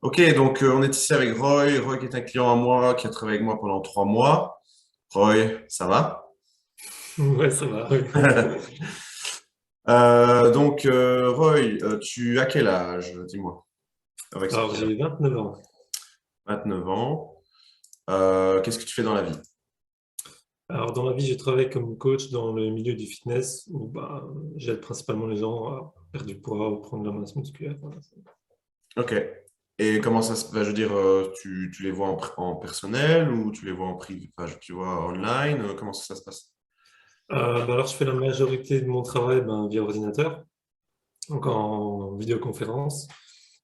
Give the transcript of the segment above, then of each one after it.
Ok, donc on est ici avec Roy. Roy qui est un client à moi, qui a travaillé avec moi pendant 3 mois. Roy, ça va? Ouais, ça va, oui. Roy, tu as quel âge? Dis-moi, on va Alors, expliquer. j'ai 29 ans. 29 ans. Qu'est-ce que tu fais dans la vie? Alors, dans la vie, je travaille comme coach dans le milieu du fitness où j'aide principalement les gens à perdre du poids ou prendre de la masse musculaire. Voilà. Ok. Et comment ça se passe? Je veux dire, tu les vois en personnel ou tu les vois en privé? Enfin, tu vois online? Comment ça se passe? Alors, je fais la majorité de mon travail via ordinateur, donc en vidéoconférence.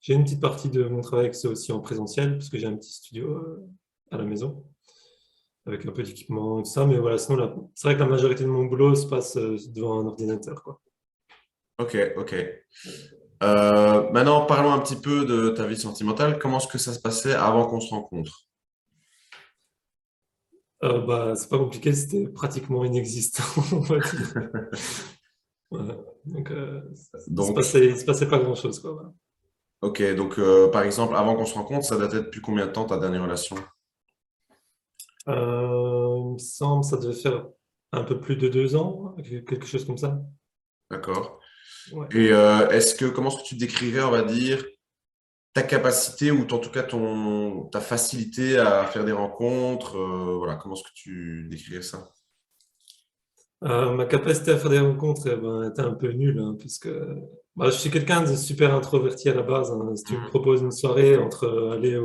J'ai une petite partie de mon travail que c'est aussi en présentiel, parce que j'ai un petit studio à la maison, avec un peu d'équipement et tout ça. Mais voilà, sinon, c'est vrai que la majorité de mon boulot se passe devant un ordinateur, quoi. Ok, ok. Maintenant, parlons un petit peu de ta vie sentimentale. Comment est-ce que ça se passait avant qu'on se rencontre? C'est pas compliqué, c'était pratiquement inexistant, on va dire. Voilà. Donc, Donc, il se passait pas grand-chose, quoi. Voilà. ok, donc par exemple, avant qu'on se rencontre, ça datait depuis combien de temps ta dernière relation? Il me semble, ça devait faire un peu plus de 2 ans, quelque chose comme ça. D'accord. Ouais. Et comment est-ce que tu décrirais, on va dire, ta capacité ou en tout cas ta facilité à faire des rencontres, voilà, comment est-ce que tu décrirais ça? Ma capacité à faire des rencontres était un peu nulle, hein, puisque je suis quelqu'un de super introverti à la base, hein. Si tu me Mhm. proposes une soirée entre aller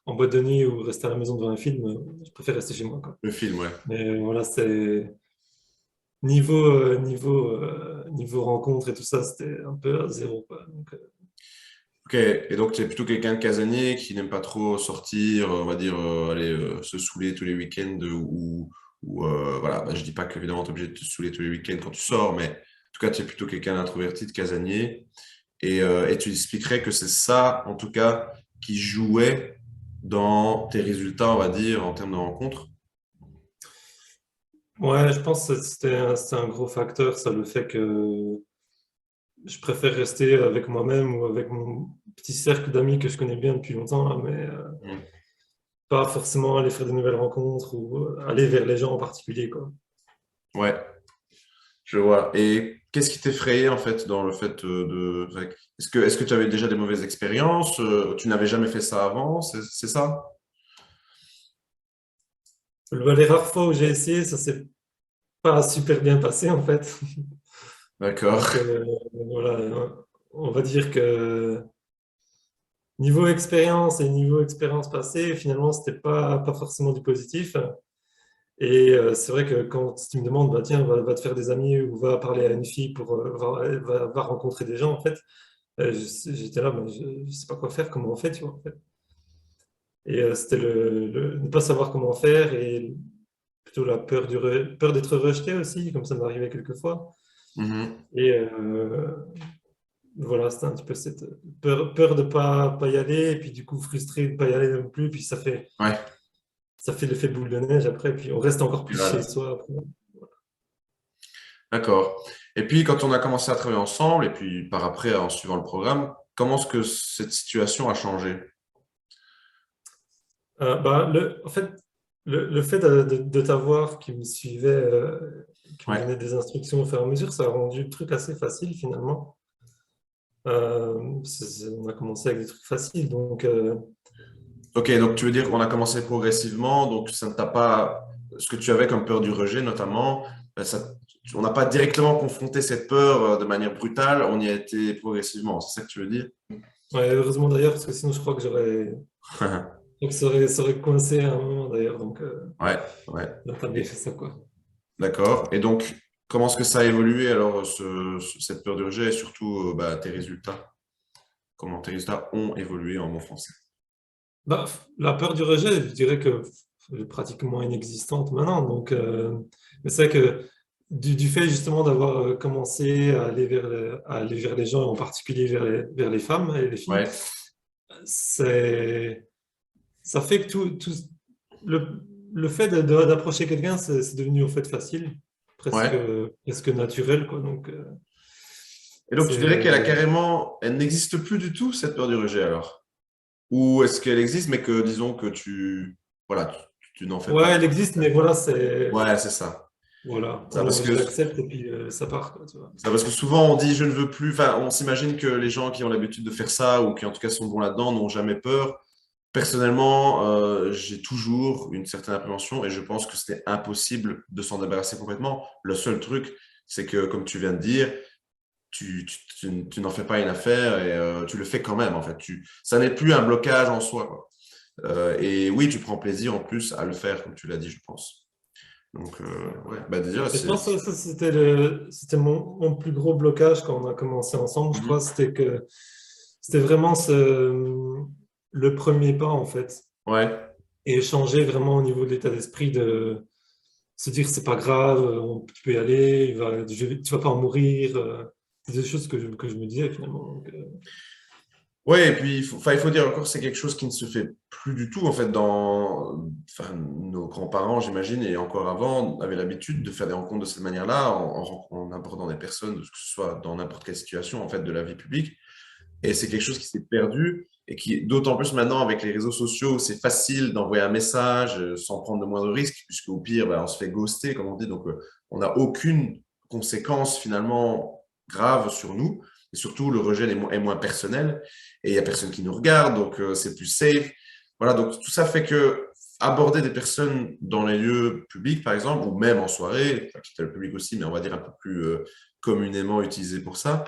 en boîte de nuit ou rester à la maison devant un film, je préfère rester chez moi, quoi. Le film, ouais. Mais voilà, c'est niveau rencontre et tout ça, c'était un peu à zéro, quoi. Donc, Ok, et donc tu es plutôt quelqu'un de casanier qui n'aime pas trop sortir, on va dire, aller se saouler tous les week-ends voilà, je dis pas qu'évidemment tu es obligé de te saouler tous les week-ends quand tu sors, mais en tout cas tu es plutôt quelqu'un d'introverti, de casanier, et tu expliquerais que c'est ça, en tout cas, qui jouait dans tes résultats, on va dire, en termes de rencontres. ouais, je pense que c'était un gros facteur, ça, le fait que je préfère rester avec moi-même ou avec mon petit cercle d'amis que je connais bien depuis longtemps, là, mais Mm. pas forcément aller faire de nouvelles rencontres ou aller vers les gens en particulier, quoi. Ouais, je vois. Et qu'est-ce qui t'effrayait en fait dans le fait enfin, est-ce que tu avais déjà des mauvaises expériences? Tu n'avais jamais fait ça avant? C'est ça? Les rares fois où j'ai essayé, ça s'est pas super bien passé, en fait. D'accord. Donc, voilà, on va dire que niveau expérience et niveau expérience passée, finalement, c'était pas forcément du positif. Et c'est vrai que quand tu me demandes, bah, tiens, va te faire des amis ou va parler à une fille pour va rencontrer des gens, en fait, j'étais là, je sais pas quoi faire, comment on fait, tu vois, en fait. Et c'était ne pas savoir comment faire et plutôt la peur d'être rejeté aussi, comme ça m'est arrivé quelques fois. Mhm. Et voilà, c'était un petit peu cette peur de pas y aller, et puis du coup frustré de pas y aller non plus, puis Ouais, ça fait l'effet boule de neige après, puis on reste encore plus chez spirale. soi après. D'accord. Et puis quand on a commencé à travailler ensemble, et puis par après en suivant le programme, comment est-ce que cette situation a changé? En fait, le fait de t'avoir qui me suivait, qui me Ouais. donnait des instructions au fur et à mesure, ça a rendu le truc assez facile finalement. On a commencé avec des trucs faciles, donc Ok, donc tu veux dire qu'on a commencé progressivement, donc ça ne t'a pas, ce que tu avais comme peur du rejet notamment, on n'a pas directement confronté cette peur de manière brutale, on y a été progressivement, c'est ça que tu veux dire? ouais, heureusement d'ailleurs, parce que sinon je crois que ça aurait coincé à un moment d'ailleurs, donc Ouais, ouais. t'as bien Et- fait ça quoi. D'accord. Et donc, comment est-ce que ça a évolué alors, cette peur du rejet et surtout tes résultats? Comment tes résultats ont évolué en bon français? La peur du rejet, je dirais que elle est pratiquement inexistante maintenant. Donc, mais c'est vrai que du fait justement d'avoir commencé à aller vers les gens, en particulier vers les femmes et les filles, Ouais, c'est, ça fait que le, le fait d'approcher quelqu'un, c'est devenu en fait facile, ouais. presque naturel, quoi. Donc, Et donc, tu dirais qu'elle a c'est carrément, elle n'existe plus du tout, cette peur du rejet alors? Ou est-ce qu'elle existe, mais que disons que voilà, tu n'en fais Ouais, pas? elle existe, mais voilà, Ouais, c'est ça. voilà, Ça, parce que je l'accepte et puis ça part, quoi, tu vois. Ça, parce que souvent on dit je ne veux plus, enfin on s'imagine que les gens qui ont l'habitude de faire ça ou qui en tout cas sont bons là-dedans n'ont jamais peur. Personnellement, j'ai toujours une certaine appréhension et je pense que c'était impossible de s'en débarrasser complètement. Le seul truc, c'est que comme tu viens de dire, tu n'en fais pas une affaire et tu le fais quand même en fait. Ça n'est plus un blocage en soi, quoi. Et oui, tu prends plaisir en plus à le faire comme tu l'as dit, je pense. Donc ouais, bah déjà Et je c'est. pense que ça, c'était mon plus gros blocage quand on a commencé ensemble, je crois, Mhm. c'était que c'était vraiment le premier pas, en fait. Ouais. Et changer vraiment au niveau de l'état d'esprit de se dire c'est pas grave, tu peux y aller, tu vas pas en mourir. C'est des choses que je me disais finalement. Donc, Ouais, et puis enfin, il faut dire encore, c'est quelque chose qui ne se fait plus du tout, en fait, enfin, nos grands-parents, j'imagine, et encore avant, avaient l'habitude de faire des rencontres de cette manière-là, en abordant des personnes, que ce soit dans n'importe quelle situation, en fait, de la vie publique. Et c'est quelque chose qui s'est perdu, et qui, d'autant plus maintenant, avec les réseaux sociaux, c'est facile d'envoyer un message sans prendre le moindre risque, puisque au pire, bah, on se fait ghoster, comme on dit, donc on n'a aucune conséquence, finalement, grave sur nous, et surtout, le rejet est moins personnel et il n'y a personne qui nous regarde, donc c'est plus safe. Voilà, donc tout ça fait que aborder des personnes dans les lieux publics, par exemple, ou même en soirée, enfin, quitte à le public aussi, mais on va dire un peu plus communément utilisé pour ça,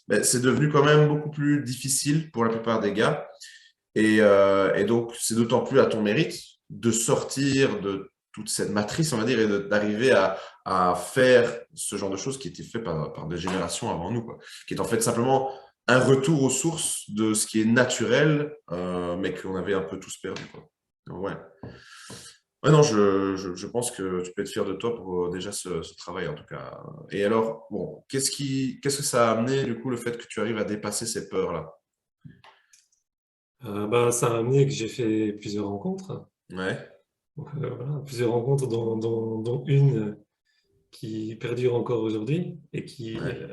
ben, c'est devenu quand même beaucoup plus difficile pour la plupart des gars. Et donc, c'est d'autant plus à ton mérite de sortir de toute cette matrice, on va dire, et d'arriver à faire ce genre de choses qui étaient faites par des générations avant nous, quoi. Qui est en fait simplement un retour aux sources de ce qui est naturel, mais qu'on avait un peu tous perdu, quoi. Donc, ouais. Ouais, non, je pense que tu peux être fier de toi pour déjà ce travail, en tout cas. Et alors, bon, qu'est-ce que ça a amené, du coup, le fait que tu arrives à dépasser ces peurs-là? bah, ça a amené que j'ai fait plusieurs rencontres. Ouais, Donc, voilà, plusieurs rencontres, dont une qui perdure encore aujourd'hui et qui, ouais.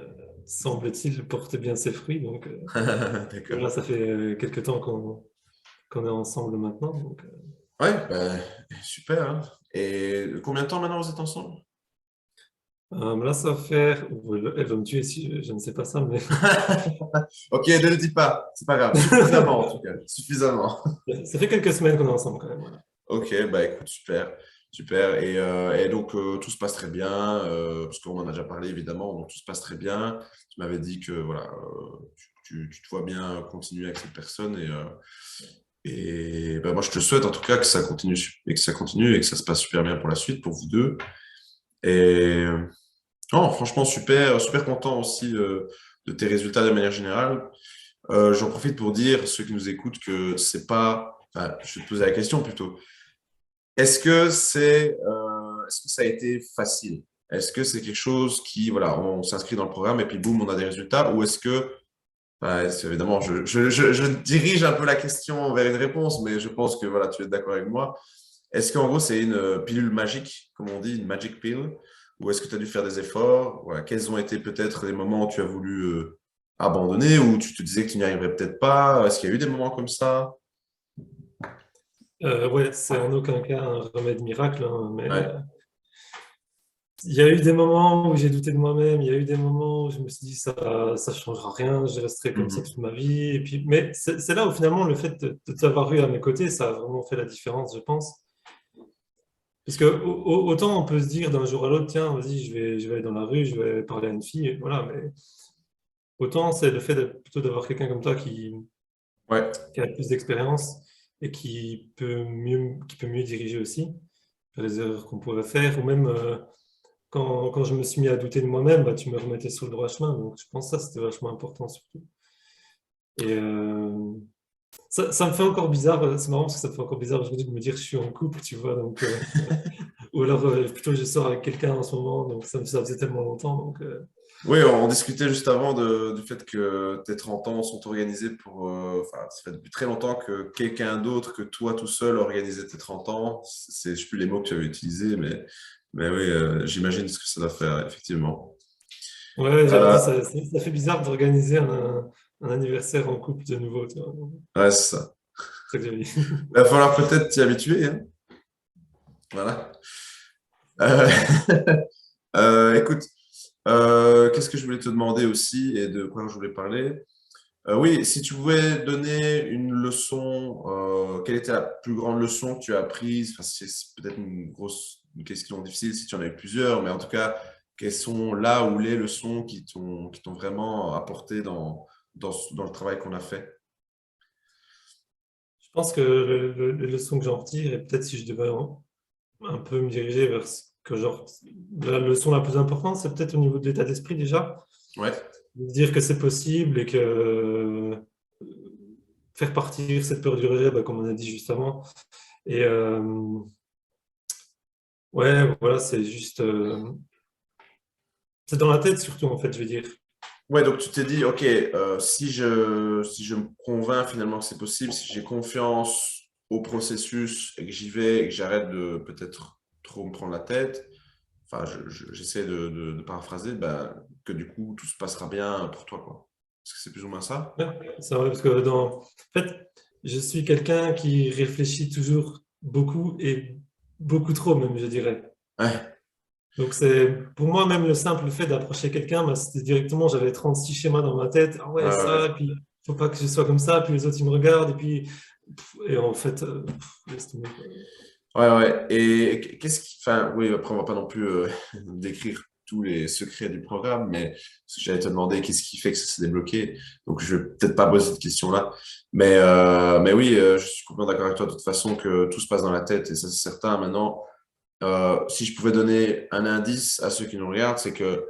semble-t-il, porte bien ses fruits. Donc, D'accord. voilà, ça fait quelques temps qu'on est ensemble maintenant. Donc, Ouais, ben, super, hein. Et combien de temps maintenant vous êtes ensemble? là, ça va faire. Ou elle va me tuer si je ne sais pas ça, mais Ok, ne le dis pas, c'est pas grave. Suffisamment en tout cas, suffisamment. ça fait quelques semaines qu'on est ensemble quand même. Voilà. Ok, bah écoute, super, super. Et donc tout se passe très bien, parce qu'on en a déjà parlé évidemment, donc tout se passe très bien. Tu m'avais dit que voilà, tu te vois bien continuer avec cette personne et bah, moi je te souhaite en tout cas que ça continue et que ça continue et que ça se passe super bien pour la suite pour vous deux. Et non, franchement super, super content aussi de tes résultats de manière générale. J'en profite pour dire à ceux qui nous écoutent que c'est pas. Enfin, je vais te poser la question plutôt. Est-ce que ça a été facile? Est-ce que c'est quelque chose qui, voilà, on s'inscrit dans le programme et puis boum, on a des résultats? Ou est-ce que, évidemment, je dirige un peu la question vers une réponse, mais je pense que voilà, tu es d'accord avec moi. Est-ce qu'en gros, c'est une pilule magique, comme on dit, une magic pill? Ou est-ce que tu as dû faire des efforts? Voilà, quels ont été peut-être les moments où tu as voulu abandonner, ou tu te disais que tu n'y arriverais peut-être pas? Est-ce qu'il y a eu des moments comme ça? Ouais, c'est en aucun cas un remède miracle, hein, mais Ouais. il y a eu des moments où j'ai douté de moi-même, il y a eu des moments où je me suis dit ça changera rien, je resterai comme ça Mhm. toute ma vie. Et puis, mais c'est là où finalement le fait de t'avoir eu à mes côtés, ça a vraiment fait la différence, je pense. Parce que autant on peut se dire d'un jour à l'autre, tiens, vas-y, je vais aller dans la rue, je vais parler à une fille, et voilà, mais autant c'est le fait plutôt d'avoir quelqu'un comme toi Ouais. qui a plus d'expérience et qui peut mieux diriger aussi vers les erreurs qu'on pourrait faire, ou même quand je me suis mis à douter de moi-même, bah, tu me remettais sur le droit chemin. Donc, je pense que ça, c'était vachement important surtout. Et ça me fait encore bizarre, c'est marrant parce que ça me fait encore bizarre aujourd'hui de me dire que je suis en couple, tu vois. Donc, ou alors, plutôt, je sors avec quelqu'un en ce moment, donc ça faisait tellement longtemps. Donc, Oui, on discutait juste avant du fait que tes 30 ans sont organisés pour. Enfin, ça fait depuis très longtemps que quelqu'un d'autre que toi tout seul organisait tes 30 ans. Je ne sais plus les mots que tu avais utilisés, mais oui, j'imagine ce que ça doit faire, effectivement. ouais, j'avais dit, Euh, ça fait bizarre d'organiser un anniversaire en couple de nouveau, tu vois. ouais, c'est ça. ça que j'avais dit. Il va falloir peut-être t'y habituer, hein. Voilà. Euh, écoute, qu'est-ce que je voulais te demander aussi et de quoi je voulais parler? Oui, si tu pouvais donner une leçon, quelle était la plus grande leçon que tu as apprise? Enfin, c'est peut-être une question difficile si tu en as eu plusieurs, mais en tout cas, quelles sont là ou les leçons qui t'ont vraiment apporté dans le travail qu'on a fait? Je pense que les leçons que j'en retire, et peut-être si je devais un peu me diriger vers ce que genre, la leçon la plus importante, c'est peut-être au niveau de l'état d'esprit déjà, Ouais, de dire que c'est possible et que faire partir cette peur du rejet, bah, comme on a dit juste avant. Et ouais, voilà, c'est juste, c'est dans la tête surtout en fait, je veux dire. ouais, donc tu t'es dit, OK, si je me convainc finalement que c'est possible, si j'ai confiance au processus et que j'y vais et que j'arrête de peut-être trop me prendre la tête, enfin, j'essaie de paraphraser, ben, que du coup, tout se passera bien pour toi, quoi. Est-ce que c'est plus ou moins ça? Ouais, c'est vrai parce que en fait, je suis quelqu'un qui réfléchit toujours beaucoup et beaucoup trop même, je dirais. Ouais, Donc c'est pour moi même le simple fait d'approcher quelqu'un, bah, c'était directement, j'avais 36 schémas dans ma tête. Ah ouais, ça, et ouais, puis faut pas que je sois comme ça, puis les autres ils me regardent, et puis et en fait, laisse tomber, quoi. ouais, ouais. Et qu'est-ce qui, enfin, oui, après, on va pas non plus décrire tous les secrets du programme, mais j'allais te demander qu'est-ce qui fait que ça s'est débloqué. Donc, je vais peut-être pas poser cette question-là. Mais oui, je suis complètement d'accord avec toi de toute façon que tout se passe dans la tête et ça, c'est certain. Maintenant, si je pouvais donner un indice à ceux qui nous regardent, c'est que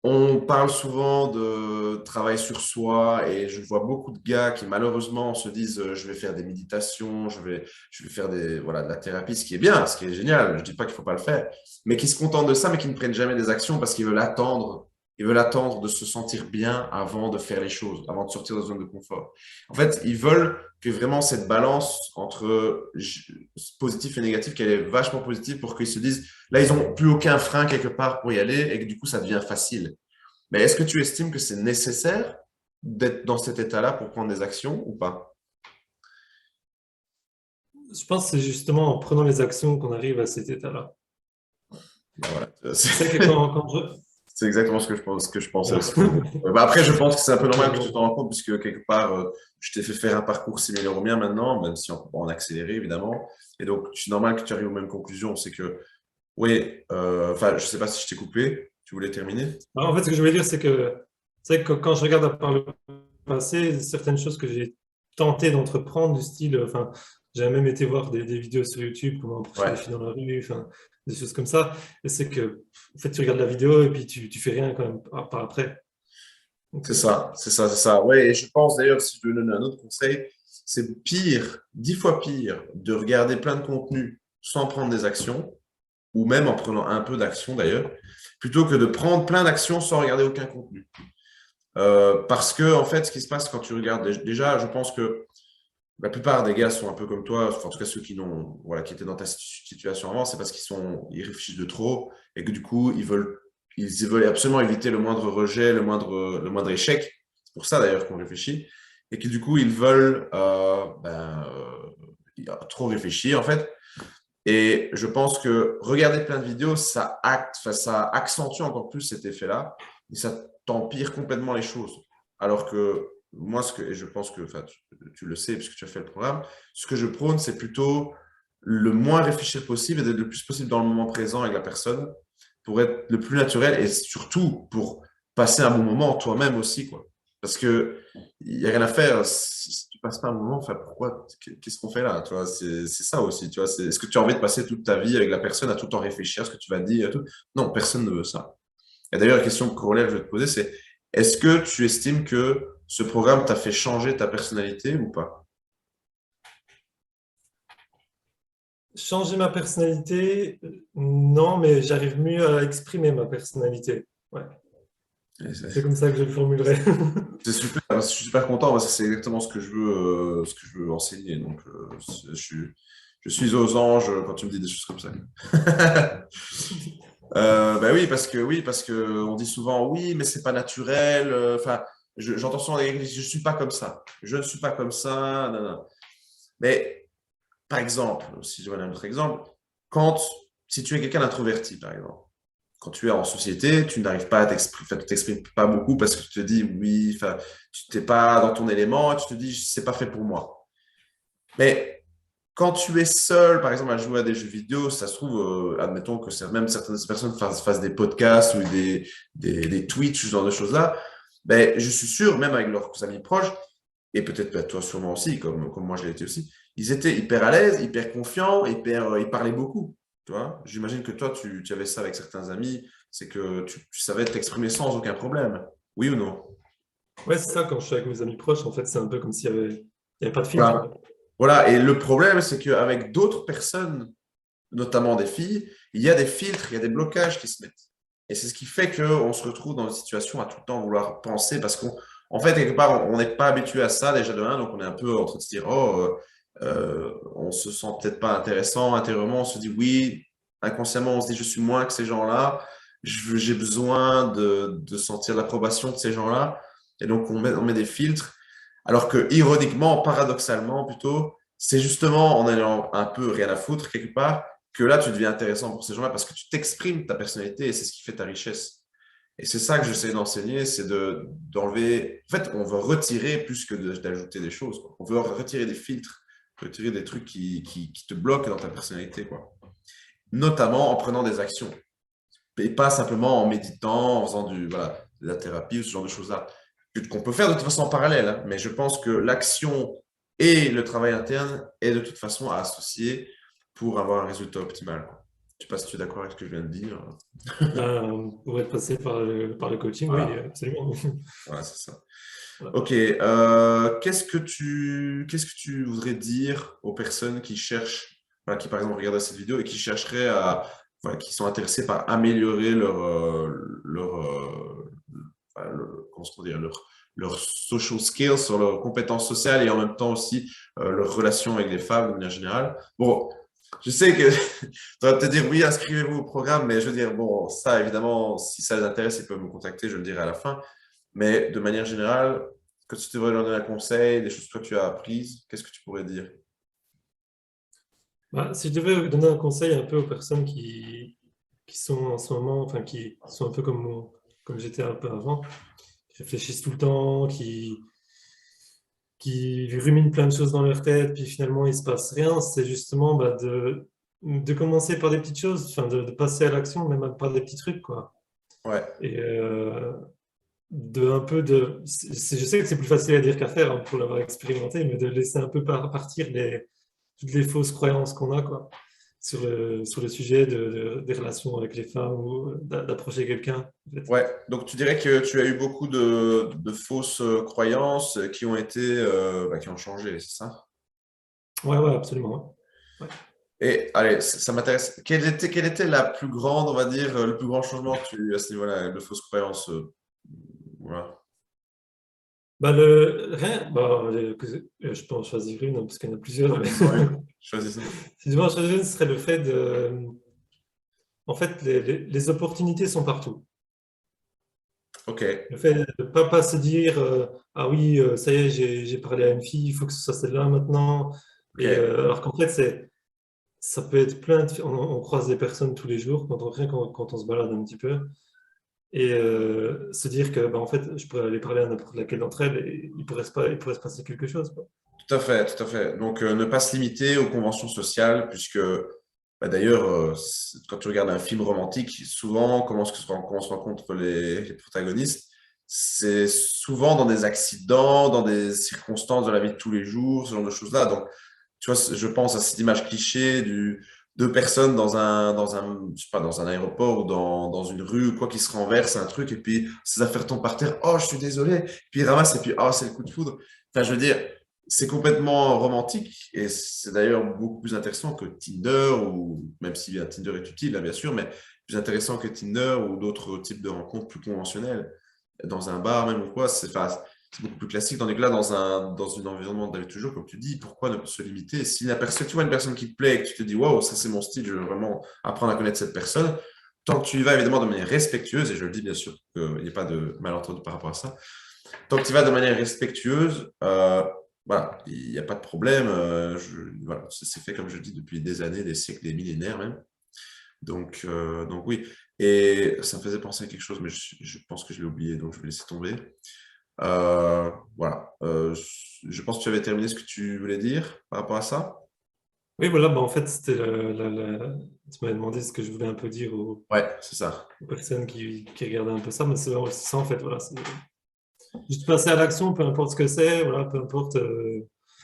on parle souvent de travail sur soi et je vois beaucoup de gars qui malheureusement se disent je vais faire des méditations, je vais faire voilà, de la thérapie, ce qui est bien, ce qui est génial, je dis pas qu'il faut pas le faire, mais qui se contentent de ça mais qui ne prennent jamais des actions parce ils veulent attendre de se sentir bien avant de faire les choses, avant de sortir de la zone de confort. En fait, ils veulent que vraiment cette balance entre positif et négatif, qu'elle est vachement positive pour qu'ils se disent là, ils n'ont plus aucun frein quelque part pour y aller et que du coup, ça devient facile. Mais est-ce que tu estimes que c'est nécessaire d'être dans cet état-là pour prendre des actions ou pas? Je pense que c'est justement en prenant les actions qu'on arrive à cet état-là. Ben voilà. Je sais que quand je... C'est exactement ce que je pensais Voilà. aussi. Bah après, je pense que c'est un peu Donc, normal que tu t'en rends compte, puisque quelque part, je t'ai fait faire un parcours similaire au mien maintenant, même si on peut pas en accélérer, évidemment. Et donc, c'est normal que tu arrives aux mêmes conclusions. C'est que, oui, enfin, je sais pas si je t'ai coupé. Tu voulais terminer? en fait, ce que je voulais dire, c'est que quand je regarde par le passé, certaines choses que j'ai tenté d'entreprendre, du style, enfin, j'ai même été voir des vidéos sur YouTube, comment approcher les Ouais, filles dans la rue, enfin, des choses comme ça. Et c'est que, en fait, tu regardes la vidéo et puis tu fais rien quand même par après. Donc, c'est ça, c'est ça, c'est ça. Ouais, et je pense d'ailleurs, si je te donne un autre conseil, c'est pire, 10 fois pire, de regarder plein de contenu sans prendre des actions ou même en prenant un peu d'action d'ailleurs, plutôt que de prendre plein d'actions sans regarder aucun contenu. Parce que, en fait, ce qui se passe quand tu regardes, déjà, je pense que la plupart des gars sont un peu comme toi, enfin, en tout cas ceux voilà, qui étaient dans ta situation avant, c'est parce ils réfléchissent de trop et que du coup, ils veulent absolument éviter le moindre rejet, le moindre échec. C'est pour ça d'ailleurs qu'on réfléchit. Et que du coup, ils veulent trop réfléchir en fait. Et je pense que regarder plein de vidéos, enfin, ça accentue encore plus cet effet-là et ça t'empire complètement les choses. Alors que moi, et je pense que enfin, tu le sais puisque tu as fait le programme, ce que je prône, c'est plutôt le moins réfléchir possible et d'être le plus possible dans le moment présent avec la personne pour être le plus naturel et surtout pour passer un bon moment toi-même aussi, quoi. Parce que il n'y a rien à faire si tu passes pas un moment. Enfin, pourquoi? Qu'est-ce qu'on fait là? Tu vois, c'est ça aussi. Tu vois, est-ce que tu as envie de passer toute ta vie avec la personne à tout le temps réfléchir à ce que tu vas dire et tout? Non, personne ne veut ça. Et d'ailleurs, la question corollaire que je vais te poser, c'est est-ce que tu estimes que ce programme t'a fait changer ta personnalité ou pas? changer ma personnalité, non, mais j'arrive mieux à exprimer ma personnalité. Ouais, Et c'est comme ça que je le formulerai. C'est super, je suis super content parce que c'est exactement ce que je veux enseigner. Donc, je suis aux anges quand tu me dis des choses comme ça. Bah oui, parce que on dit souvent oui, mais c'est pas naturel. Enfin, j'entends souvent des gens qui disent je suis pas comme ça. Je ne suis pas comme ça. Non, non. Mais par exemple, si je donne un autre exemple, quand, si tu es quelqu'un d'introverti, par exemple, quand tu es en société, tu n'arrives pas à t'exprimer, enfin, tu t'exprimes pas beaucoup parce que tu te dis oui, enfin, tu n'es pas dans ton élément, et tu te dis c'est pas fait pour moi. Mais quand tu es seul, par exemple, à jouer à des jeux vidéo, ça se trouve, admettons que même certaines personnes fassent des podcasts ou des Twitch, ce genre de choses-là, ben, je suis sûr, même avec leurs amis proches, et peut-être ben, toi sûrement aussi, comme moi je l'ai été aussi, ils étaient hyper à l'aise, hyper confiants, ils parlaient beaucoup. Tu vois? J'imagine que toi, tu avais ça avec certains amis, c'est que tu savais t'exprimer sans aucun problème. Oui ou non? Ouais, c'est ça, quand je suis avec mes amis proches, en fait, c'est un peu comme il y avait pas de filtre, Voilà. quoi. Voilà. Et le problème, c'est qu'avec d'autres personnes, notamment des filles, il y a des filtres, il y a des blocages qui se mettent. Et c'est ce qui fait qu'on se retrouve dans une situation à tout le temps vouloir penser, parce qu'en fait, quelque part, on n'est pas habitué à ça déjà de un, donc on est un peu en train de se dire, oh, on se sent peut-être pas intéressant, intérieurement, on se dit oui, inconsciemment, on se dit, je suis moins que ces gens-là, j'ai besoin de sentir l'approbation de ces gens-là, et donc on met des filtres, alors que ironiquement, paradoxalement plutôt, c'est justement en ayant un peu rien à foutre quelque part, que là, tu deviens intéressant pour ces gens-là parce que tu t'exprimes ta personnalité et c'est ce qui fait ta richesse. Et c'est ça que j'essaie d'enseigner, c'est d'enlever. En fait, on veut retirer plus que d'ajouter des choses, quoi. On veut retirer des filtres, retirer des trucs qui te bloquent dans ta personnalité, quoi. Notamment en prenant des actions. Et pas simplement en méditant, en faisant voilà, de la thérapie ou ce genre de choses-là. Qu'on peut faire de toute façon en parallèle, hein, mais je pense que l'action et le travail interne est de toute façon à associer pour avoir un résultat optimal, quoi. Je ne sais pas si tu es d'accord avec ce que je viens de dire. Ben, pour être passé par le coaching, oui, Voilà, absolument. voilà, c'est ça. Ouais. Ok, qu'est-ce que tu voudrais dire aux personnes qui cherchent, voilà, qui par exemple regardent cette vidéo et qui chercheraient voilà, qui sont intéressés par améliorer comment se dire, leur social skills, sur leurs compétences sociales et en même temps aussi leurs relations avec les femmes de manière générale. Bon, je sais que tu vas te dire oui, inscrivez-vous au programme, mais je veux dire, bon, ça évidemment, si ça les intéresse, ils peuvent me contacter, je le dirai à la fin. Mais de manière générale, que tu devrais leur donner un conseil, des choses que toi tu as apprises, qu'est-ce que tu pourrais dire? Bah, si je devais donner un conseil un peu aux personnes qui sont en ce moment, enfin, qui sont un peu comme j'étais un peu avant, qui réfléchissent tout le temps, qui ruminent plein de choses dans leur tête, puis finalement il se passe rien, c'est justement bah, de commencer par des petites choses, enfin, de passer à l'action, même par des petits trucs, quoi. Ouais, Et je sais que c'est plus facile à dire qu'à faire, hein, pour l'avoir expérimenté, mais de laisser un peu partir toutes les fausses croyances qu'on a, quoi, sur le sujet des relations avec les femmes ou d'approcher quelqu'un, en fait. ouais. Donc tu dirais que tu as eu beaucoup de fausses croyances qui ont été, bah, qui ont changé, c'est ça? Ouais, ouais, absolument. Ouais. Ouais. Et allez, ça m'intéresse. Quelle était la plus grande, on va dire, le plus grand changement que tu as eu à ce niveau-là, de fausses croyances? Voilà. Bah, rien, bah, je peux en choisir une, hein, parce qu'il y en a plusieurs, mais Ouais, choisis ça. si je devais en choisir une, ce serait le fait en fait, les opportunités sont partout. Ok, Le fait de ne pas se dire ah oui, ça y est, j'ai parlé à une fille, il faut que ce soit celle-là maintenant. Et ok. alors qu'en fait, ça peut être on croise des personnes tous les jours, quand on se balade un petit peu, et se dire que bah, en fait, je pourrais aller parler à n'importe laquelle d'entre elles et il pourrait se passer quelque chose, quoi. Tout à fait, tout à fait. Donc, ne pas se limiter aux conventions sociales, puisque bah, d'ailleurs, quand tu regardes un film romantique, souvent, comment on se rencontre les protagonistes, c'est souvent dans des accidents, dans des circonstances de la vie de tous les jours, ce genre de choses-là. Donc, tu vois, je pense à cette image cliché deux personnes je sais pas, dans un aéroport ou dans une rue ou quoi qui se renversent, un truc, et puis ces affaires tombent par terre. Oh, je suis désolé. Puis ils ramassent, et puis, oh, c'est le coup de foudre. Enfin, je veux dire, c'est complètement romantique et c'est d'ailleurs beaucoup plus intéressant que Tinder, ou même si bien Tinder est utile, hein, bien sûr, mais plus intéressant que Tinder ou d'autres types de rencontres plus conventionnelles. Dans un bar même ou quoi, c'est beaucoup plus classique. Tandis que là, dans un environnement de la vie de toujours, comme tu dis, pourquoi ne se limiter? Si tu vois une personne qui te plaît et que tu te dis, waouh, ça c'est mon style, je veux vraiment apprendre à connaître cette personne, tant que tu y vas évidemment de manière respectueuse, et je le dis bien sûr qu'il n'y ait pas de malentendu par rapport à ça, tant que tu y vas de manière respectueuse, voilà, il n'y a pas de problème. Voilà, c'est fait, comme je dis, depuis des années, des siècles, des millénaires même. Donc oui. Et ça me faisait penser à quelque chose, mais je pense que je l'ai oublié, donc je vais laisser tomber. Voilà. Je pense que tu avais terminé ce que tu voulais dire par rapport à ça. Oui, voilà, bah, en fait, c'était tu m'avais demandé ce que je voulais un peu dire Ouais, c'est ça. aux personnes qui regardaient un peu ça, mais c'est ça, en fait, voilà. C'est juste passer à l'action, peu importe ce que c'est, voilà, peu importe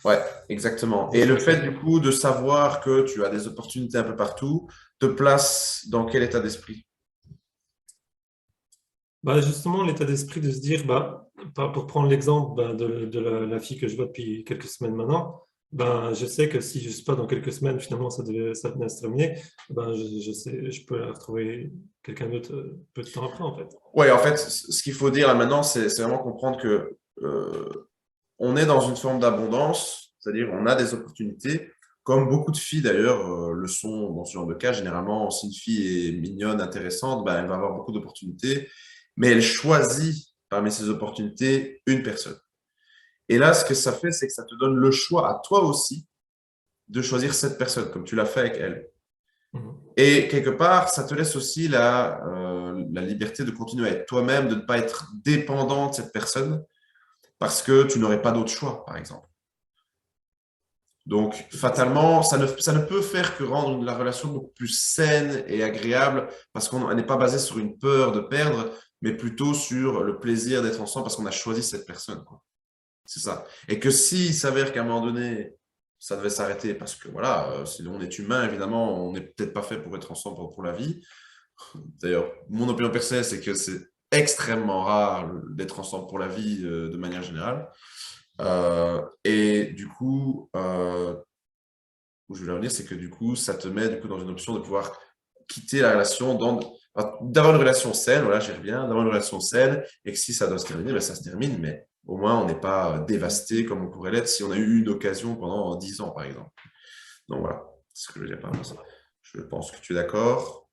Ouais, exactement. les Et le choses qu'on fait, fait. du coup, de savoir que tu as des opportunités un peu partout, te place dans quel état d'esprit? Bah, justement, l'état d'esprit de se dire, bah, pour prendre l'exemple bah, de la fille que je vois depuis quelques semaines maintenant, ben, je sais que si je ne suis pas dans quelques semaines, finalement, ça venait à se terminer, ben, je sais, je peux la retrouver quelqu'un d'autre peu de temps après, en fait. Ouais, en fait, ce qu'il faut dire là maintenant, c'est vraiment comprendre que on est dans une forme d'abondance, c'est-à-dire on a des opportunités, comme beaucoup de filles d'ailleurs le sont dans ce genre de cas. Généralement, si une fille est mignonne, intéressante, ben, elle va avoir beaucoup d'opportunités, mais elle choisit parmi ces opportunités une personne. Et là, ce que ça fait, c'est que ça te donne le choix à toi aussi de choisir cette personne, comme tu l'as fait avec elle. Mhm. Et quelque part, ça te laisse aussi la liberté de continuer à être toi-même, de ne pas être dépendant de cette personne parce que tu n'aurais pas d'autre choix, par exemple. Donc, fatalement, ça ne peut faire que rendre la relation beaucoup plus saine et agréable parce qu'on n'est pas basé sur une peur de perdre, mais plutôt sur le plaisir d'être ensemble parce qu'on a choisi cette personne, quoi. C'est ça. Et que s'il s'avère qu'à un moment donné, ça devait s'arrêter parce que voilà, si on est humain, évidemment, on n'est peut-être pas fait pour être ensemble pour la vie. D'ailleurs, mon opinion personnelle, c'est que c'est extrêmement rare d'être ensemble pour la vie de manière générale. Et du coup, où je voulais en venir, c'est que du coup, ça te met du coup dans une option de pouvoir quitter la relation, d'avoir une relation saine, voilà, j'y reviens, d'avoir une relation saine, et que si ça doit se terminer, ben ça se termine, mais au moins on n'est pas dévasté comme on pourrait l'être si on a eu une occasion pendant 10 ans, par exemple. Donc voilà, c'est ce que je veux dire par rapport à ça. Je pense que tu es d'accord.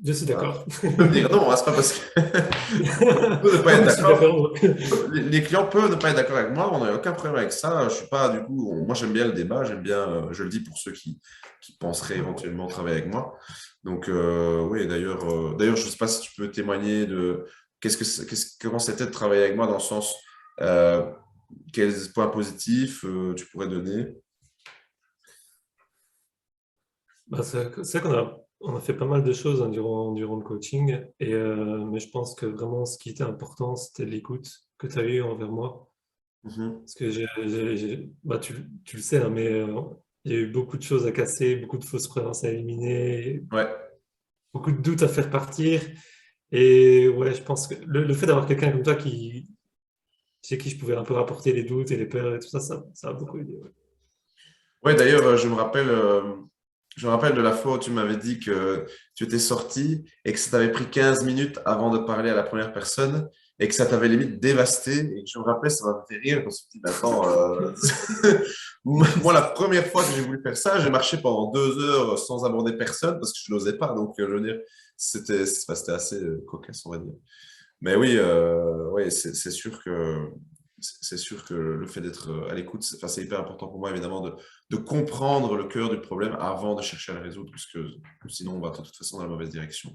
Je suis Hein. d'accord. Tu peux me dire non, hein, c'est pas parce que on peut ne pas Non, être mais je suis d'accord. d'accord. Les clients peuvent ne pas être d'accord avec moi, on n'a aucun problème avec ça. Je suis pas, du coup, moi j'aime bien le débat, j'aime bien, je le dis pour ceux qui penseraient éventuellement travailler avec moi. Donc, oui, d'ailleurs, je ne sais pas si tu peux témoigner de comment c'était de travailler avec moi dans le sens, euh, quels points positifs tu pourrais donner. Bah, c'est vrai on a fait pas mal de choses hein, durant le coaching, mais je pense que vraiment ce qui était important, c'était l'écoute que tu as eue envers moi. Mhm. Parce que bah, tu le sais, hein, mais il y a eu beaucoup de choses à casser, beaucoup de fausses croyances à éliminer, Ouais. beaucoup de doutes à faire partir. Et ouais, je pense que le fait d'avoir quelqu'un comme toi chez qui je pouvais un peu rapporter les doutes et les peurs et tout ça, ça a beaucoup aidé. Ouais. Ouais, d'ailleurs, je me rappelle de la fois où tu m'avais dit que tu étais sorti et que ça t'avait pris 15 minutes avant de parler à la première personne et que ça t'avait limite dévasté. Et que je me rappelais, ça m'a fait rire. Je me suis dit, mais attends, moi, la première fois que j'ai voulu faire ça, j'ai marché pendant 2 heures sans aborder personne parce que je n'osais pas. Donc, je veux dire, c'était assez cocasse, on va dire. Mais oui, ouais, c'est sûr que le fait d'être à l'écoute, enfin, c'est hyper important pour moi, évidemment, de comprendre le cœur du problème avant de chercher à le résoudre, parce que sinon, on va de toute façon dans la mauvaise direction.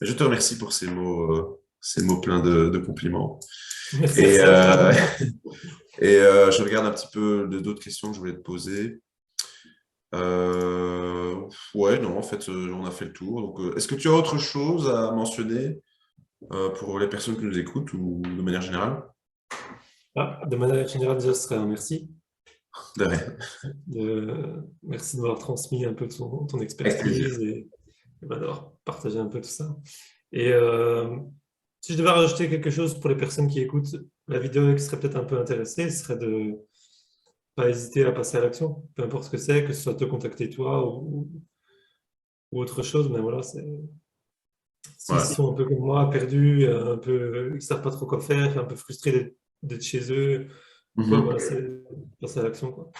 Et je te remercie pour ces mots pleins de compliments. Et, Merci à toi. je regarde un petit peu d'autres questions que je voulais te poser. Ouais, non, en fait, on a fait le tour. Donc, est-ce que tu as autre chose à mentionner pour les personnes qui nous écoutent ou de manière générale? Ah, de manière générale, déjà, ce serait un merci. De rien. Merci de m'avoir transmis un peu ton Avec plaisir. expertise et bah, d'avoir partagé un peu tout ça. Et si je devais rajouter quelque chose pour les personnes qui écoutent la vidéo et qui seraient peut-être un peu intéressées, ce serait de pas hésiter à passer à l'action, peu importe ce que ce soit te contacter toi ou autre chose, mais voilà, s'ils Voilà. sont un peu comme moi, perdus, un peu, ils ne savent pas trop quoi faire, un peu frustrés d'être chez eux, ou quoi, Mhm. voilà, c'est passer à l'action, quoi.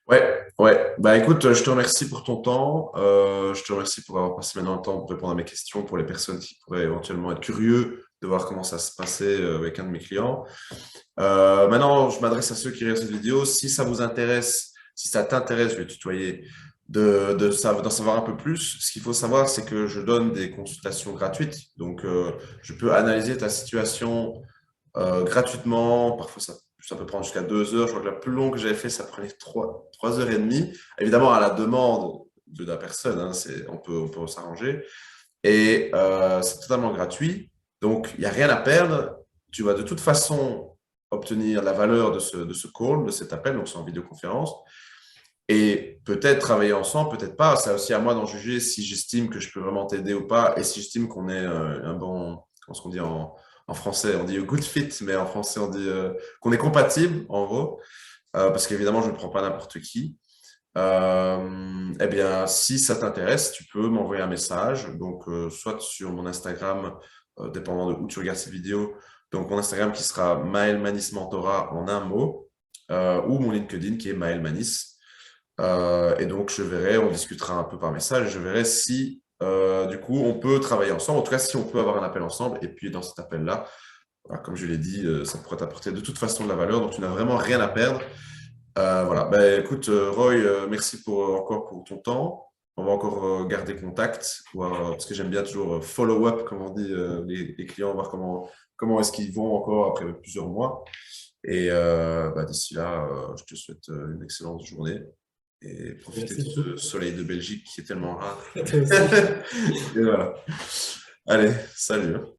Ouais, ouais. Bah écoute, je te remercie pour ton temps. Je te remercie pour avoir passé maintenant le temps pour répondre à mes questions pour les personnes qui pourraient éventuellement être curieux de voir comment ça se passait avec un de mes clients. Maintenant, je m'adresse à ceux qui regardent cette vidéo. Si ça vous intéresse, si ça t'intéresse, je vais tutoyer, d'en savoir un peu plus. Ce qu'il faut savoir, c'est que je donne des consultations gratuites. Donc, je peux analyser ta situation gratuitement. Parfois, ça peut prendre jusqu'à 2 heures. Je crois que la plus longue que j'avais fait, ça prenait 3 heures et demie. Évidemment, à la demande de la personne, hein, on peut s'arranger. Et c'est totalement gratuit. Donc, il n'y a rien à perdre. Tu vas de toute façon obtenir la valeur de ce call, de cet appel, donc c'est en vidéoconférence. Et peut-être travailler ensemble, peut-être pas. C'est aussi à moi d'en juger si j'estime que je peux vraiment t'aider ou pas. Et si j'estime qu'on est un bon, comment est-ce qu'on dit en français, on dit a good fit, mais en français, on dit qu'on est compatible, en gros. Parce qu'évidemment, je ne prends pas n'importe qui. Eh bien, si ça t'intéresse, tu peux m'envoyer un message, donc soit sur mon Instagram, dépendant de où tu regardes cette vidéo, donc mon Instagram qui sera Maël Manis Mentorat en un mot, ou mon LinkedIn qui est Maël Manis. Et donc, je verrai, on discutera un peu par message, je verrai si, du coup, on peut travailler ensemble, en tout cas, si on peut avoir un appel ensemble, et puis dans cet appel-là, voilà, comme je l'ai dit, ça pourrait t'apporter de toute façon de la valeur, donc tu n'as vraiment rien à perdre. Voilà. Ben, écoute, Roy, merci encore pour ton temps. On va encore garder contact, parce que j'aime bien toujours follow-up, comme on dit, les clients, voir comment est-ce qu'ils vont encore après plusieurs mois. Et bah, d'ici là, je te souhaite une excellente journée et profitez de Merci ce beaucoup. soleil de Belgique qui est tellement rare. À toi aussi. Et voilà. Allez, salut, hein.